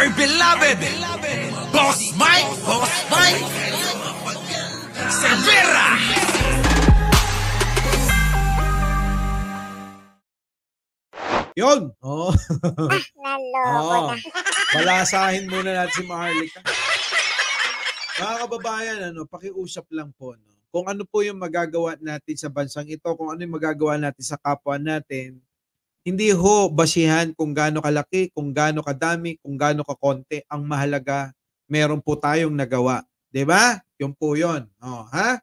our beloved Boss Mike Severa. Yun. Oh. Naloko na. Balasahin muna natin si Maharlika. Mga kababayan, pakiusap lang po. No? Kung ano po yung magagawa natin sa bansang ito, kung ano yung magagawa natin sa kapwa natin, hindi ho basihan kung gaano kalaki, kung gaano kadami, kung gaano kakonti. Ang mahalaga, meron po tayong nagawa. 'Di ba? Yun po yun. Oh, ha?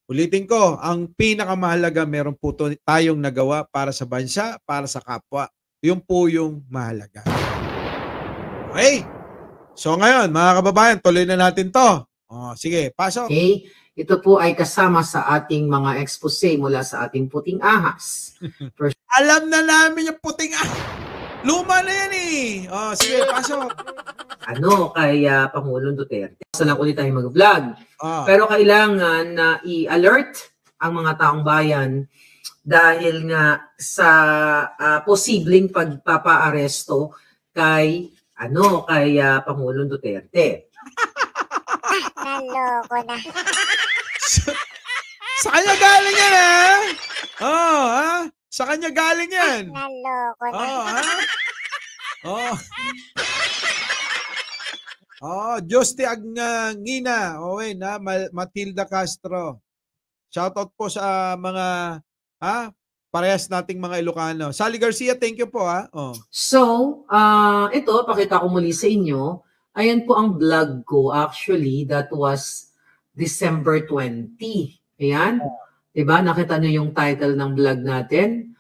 Ulitin ko, ang pinakamahalaga, meron po tayong nagawa para sa bansa, para sa kapwa. Yun po yung mahalaga. Okay? So ngayon, mga kababayan, tuloy na natin to. Oh, sige, pasok. Okay, ito po ay kasama sa ating mga expose mula sa ating puting ahas. Alam na namin yung puting luma na yan eh. Oh, sige, pasok. Kay Pangulong Duterte. Basta lang ulit tayo mag-vlog. Oh. Pero kailangan na i-alert ang mga taong bayan dahil nga sa posibleng pagpapaaresto kay Pangulong Duterte. Naloko na. Sa kanya galing yan, ha? Oh, ha? Sa kanya galing yan. Naloko na. Oh, ha? Oh. Oh, Justi Agngina. Okay na, Matilda Castro. Shoutout po sa mga parehas nating mga Ilocano. Sally Garcia, thank you po, ha. Oh. So, ito, pakita ko muli sa inyo. Ayan po ang vlog ko. Actually, that was December 20. Ayan. Diba? Nakita nyo yung title ng vlog natin.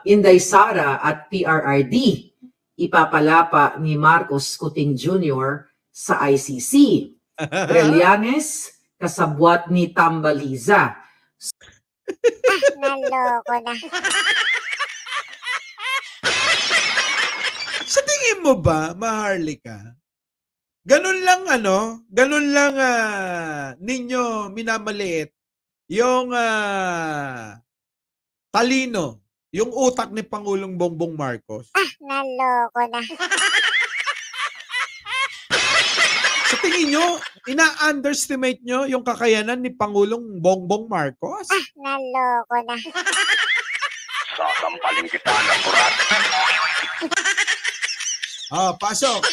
Inday Sara at PRRD. Ipapalapa ni Marcos Kuting Jr. sa ICC. Trillanes, kasabwat ni Tambaliza. Naloko na. Sa tingin mo ba, Maharlika, ganun lang ninyo minamaliit yung talino, yung utak ni Pangulong Bongbong Marcos? Naloko na. Sa tingin nyo, ina-underestimate nyo yung kakayanan ni Pangulong Bongbong Marcos? Naloko na. Sasampalin kita ng burat. Pasok.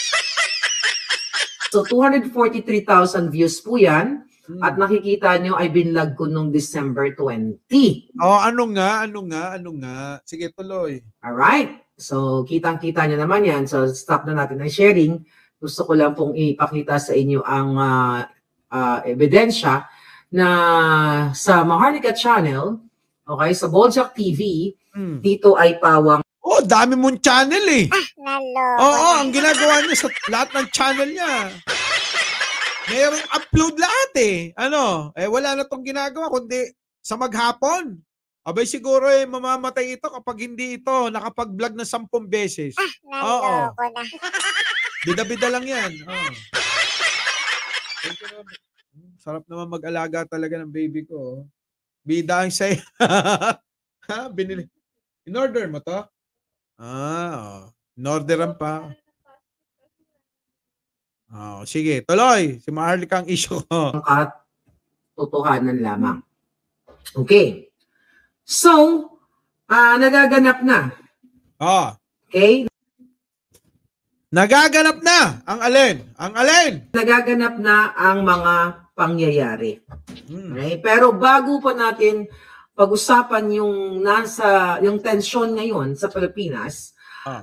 So, 243,000 views po yan. At nakikita nyo ay binlog ko nung December 20. Ano nga? Sige, tuloy. Alright. So, kitang-kita nyo naman yan. So, stop na natin ang sharing. Gusto ko lang pong ipakita sa inyo ang ebidensya na sa Maharlika Channel, okay, sa Boljak TV, dito ay pawang. Dami mong channel eh. Naloko. Ang ginagawa niya sa lahat ng channel niya. Mayroong upload lahat eh. Wala na tong ginagawa kundi sa maghapon. Abay siguro mamamatay ito kapag hindi ito nakapag-vlog na 10 beses. Naloko na. Bida-bida lang yan. Sarap naman mag-alaga talaga ng baby ko. Bida ang say. Binili. In-order mo to? In-orderan pa. Sige, tuloy. Si Maharlika ang issue ko. Katotohanan lamang. Okay. So, nagaganap na. Okay? Nagaganap na. Ang alin? Nagaganap na ang mga pangyayari. Okay? Pero bago pa natin pag-usapan yung tensyon ngayon sa Pilipinas,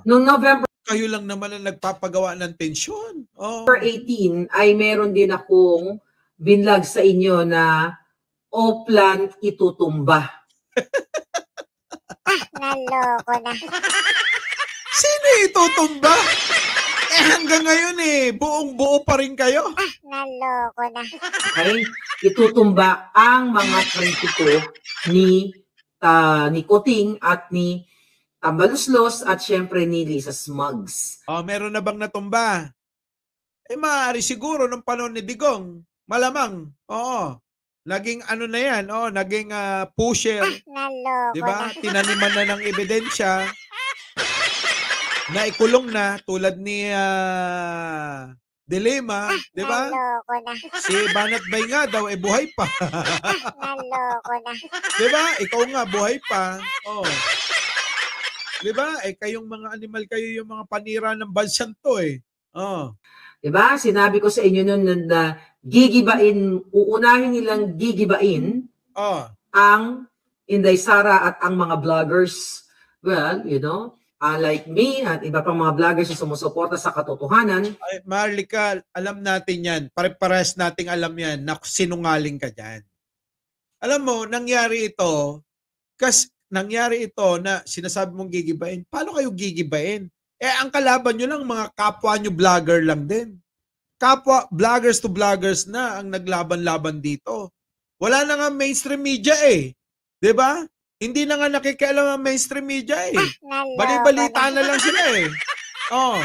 noong November kayo lang naman ang nagpapagawa ng tensyon. November 18 ay meron din akong binlog sa inyo na Oplan itutumba. Naloko na. Sino itutumba? Hanggang ngayon buong-buo pa rin kayo. Naloko na. Okay? Itutumba ang mga kritiko ni Kuting at ni Tambaluslos at syempre ni Lisa Smugs. Meron na bang natumba? Maaari siguro nung panahon ni Digong. Malamang. Oo. Naging na yan. Naging pusher. Naloko diba? na. Tinaniman na ng ebidensya. na ikulong na tulad ni Dilema, di ba? Naloko na. Si Banat Bay nga daw, buhay pa. Naloko na. Di ba? Ikaw nga, buhay pa. Oh. Di ba? Kayong mga animal kayo yung mga panira ng bansang to eh. Oh. Diba? Sinabi ko sa inyo nun na gigibain, uunahin nilang gigibain Oh. ang Inday Sara at ang mga vloggers. Well, like me at iba pang mga vloggers na sumusuporta sa katotohanan. Ay, Marlica, alam natin yan. Pare-pares nating alam yan na sinungaling ka dyan. Alam mo, nangyari ito na sinasabi mong gigibain. Paano kayo gigibain? Ang kalaban nyo lang, mga kapwa nyo vlogger lang din. Kapwa, vloggers to vloggers na ang naglaban-laban dito. Wala na nga mainstream media eh. 'Di ba? Hindi na nga nakikialam ang mainstream media eh. Bali-balita na lang sila eh. Oh.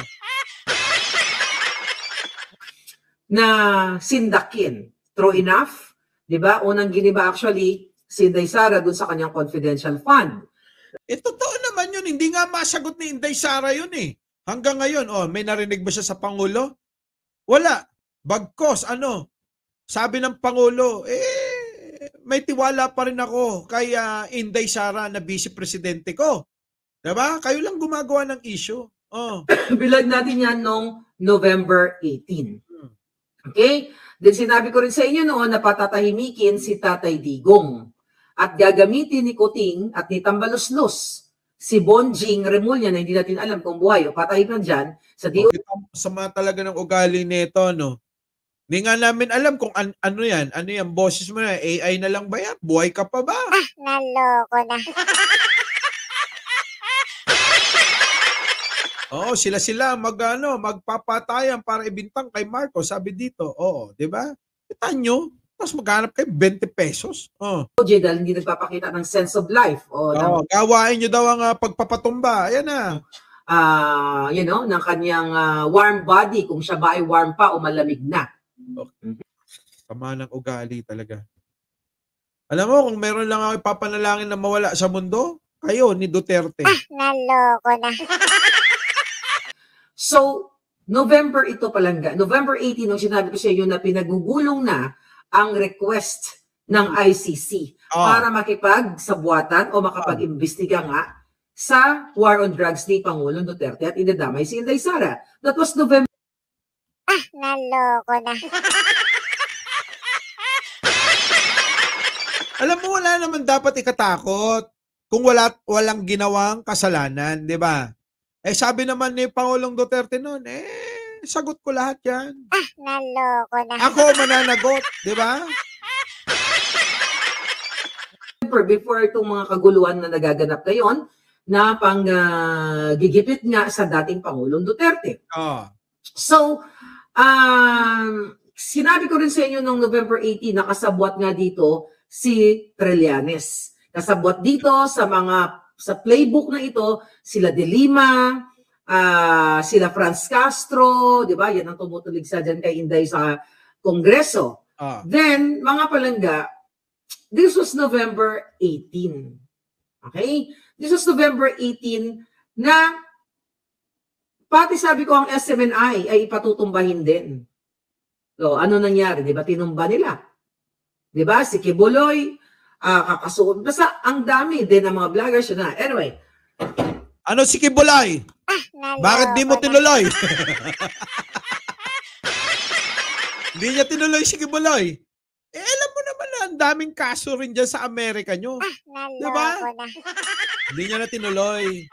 Na sindakin. True enough. 'Di ba? Unang giniba actually si Inday Sara dun sa kanyang confidential fund. Totoo naman yun. Hindi nga masagot ni Inday Sara yun eh. Hanggang ngayon, may narinig ba siya sa Pangulo? Wala. Bagkos, sabi ng Pangulo, may tiwala pa rin ako kay Inday Sara na vice presidente ko. Diba? Kayo lang gumagawa ng issue. Oh. Bilag natin yan noong November 18. Okay? Then sinabi ko rin sa inyo noon na patatahimikin si Tatay Digong. At gagamitin ni Kuting at ni Tambaluslos si Bonjing Remulla na hindi natin alam kung buhay o patay pa dyan sa DOJ. Sama talaga ng ugali nito, no? Hindi nga namin alam kung ano yan. Ano yan? Boses mo na. AI na lang ba yan? Buhay ka pa ba? Naloko na. Oo, sila magpapatayan para ibintang kay Marcos. Sabi dito. Oo, di ba? Kita nyo. Tapos maghanap kayo 20 pesos. Oh. Dahil hindi nagpapakita ng sense of life. Gawain nyo daw ang pagpapatumba. Ayan na. Ng kanyang warm body, kung siya ba ay warm pa o malamig na. Okay. Tama ng ugali talaga. Alam mo, kung meron lang ako ipapanalangin na mawala sa mundo, kayo ni Duterte. Naloko na. So, November 18 nung sinabi ko sa inyo na pinagugulong na ang request ng ICC para makipagsabuatan o makapag-imbestiga nga sa war on drugs ni Pangulong Duterte at idadamay si Inday Sara. That was November. Naloko na. Alam mo, wala naman dapat ikatakot kung walang ginawang kasalanan, di ba? Sabi naman ni Pangulong Duterte noon, sagot ko lahat yan. Naloko na. Ako mananagot, di ba? Before itong mga kaguluhan na nagaganap ngayon, na gigipit nga sa dating Pangulong Duterte. So, sinabi ko rin sa inyo noong November 18, nakasabwat nga dito si Trillanes. Kasabwat dito sa playbook na ito, sila De Lima, sila Franz Castro, di ba? Yan ang tumutulig sa dyan kay Inday sa Kongreso. Then, mga palangga, this was November 18. Okay? This was November 18 na pati sabi ko ang SMNI ay ipatutumbahin din. So, ano nangyari? Di ba? Tinumba nila. Di ba? Si Kibuloy, kakasuon. Basta ang dami din ng mga vloggers yun na. Anyway. Ano si Kibuloy? Bakit di mo tinuloy? Hindi niya tinuloy si Kibuloy. Alam mo naman na ang daming kaso rin dyan sa Amerika nyo. Diba? Hindi niya na tinuloy.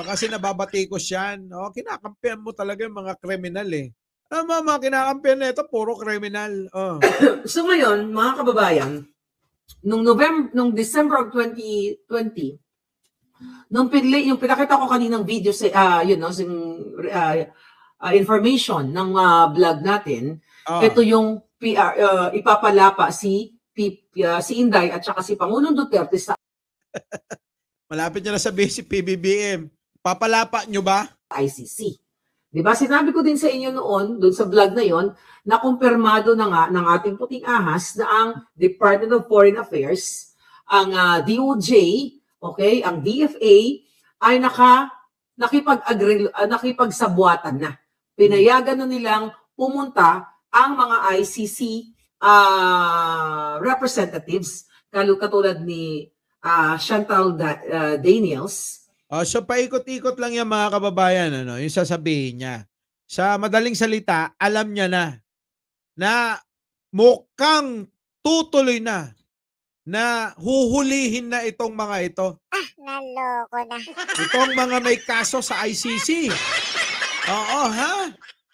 Kasi nababatikos yan. Kinakampihan mo talaga yung mga kriminal eh. Mga kinakampihan na ito, puro kriminal. So ngayon, mga kababayan, nung December of 2020, yung pinakita ko kaninang video sa information ng vlog natin, ito yung ipapalapa si Inday at saka si Pangulong Duterte sa malapit niya na sabihin si PBBM. Papalapa nyo ba? ICC. Diba? Sinabi ko din sa inyo noon, doon sa vlog na yon, na kumpirmado na nga ng ating puting ahas na ang Department of Foreign Affairs, ang DOJ, okay, ang DFA, ay nakipagsabwatan na. Pinayagan na nilang pumunta ang mga ICC representatives, katulad ni Chantal Daniels. So paikot-ikot lang yan mga kababayan, ano, yung sasabihin niya. Sa madaling salita, alam niya na mukhang tutuloy na huhulihin na itong mga ito. Naloko na. Itong mga may kaso sa ICC. Oo, ha?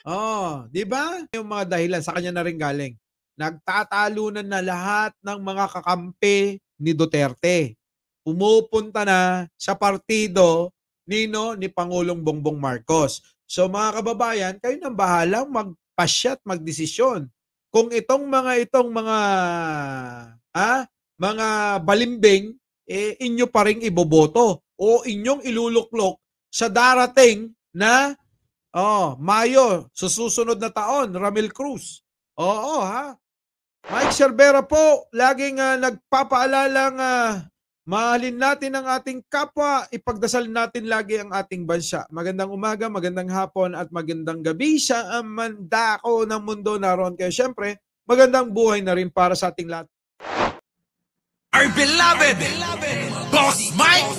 Oo, di ba? Yung mga dahilan sa kanya na rin galing. Nagtatalunan na lahat ng mga kakampi ni Duterte. Pumupunta na sa partido ni Pangulong Bongbong Marcos. So mga kababayan, kayo nang bahalang magpasya at magdesisyon. Kung itong mga mga balimbing, inyo pa rin iboboto o inyong iluluklok sa darating na Mayo, susunod na taon, Ramil Cruz. Oo, ha? Mike Cervera po, laging nagpapaalalang mahalin natin ang ating kapwa, ipagdasal natin lagi ang ating bansa. Magandang umaga, magandang hapon at magandang gabi sa mandako ng mundo naroon kayo. Siyempre, magandang buhay na rin para sa ating lahat. Our beloved Boss Mike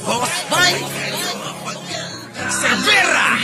Cervera.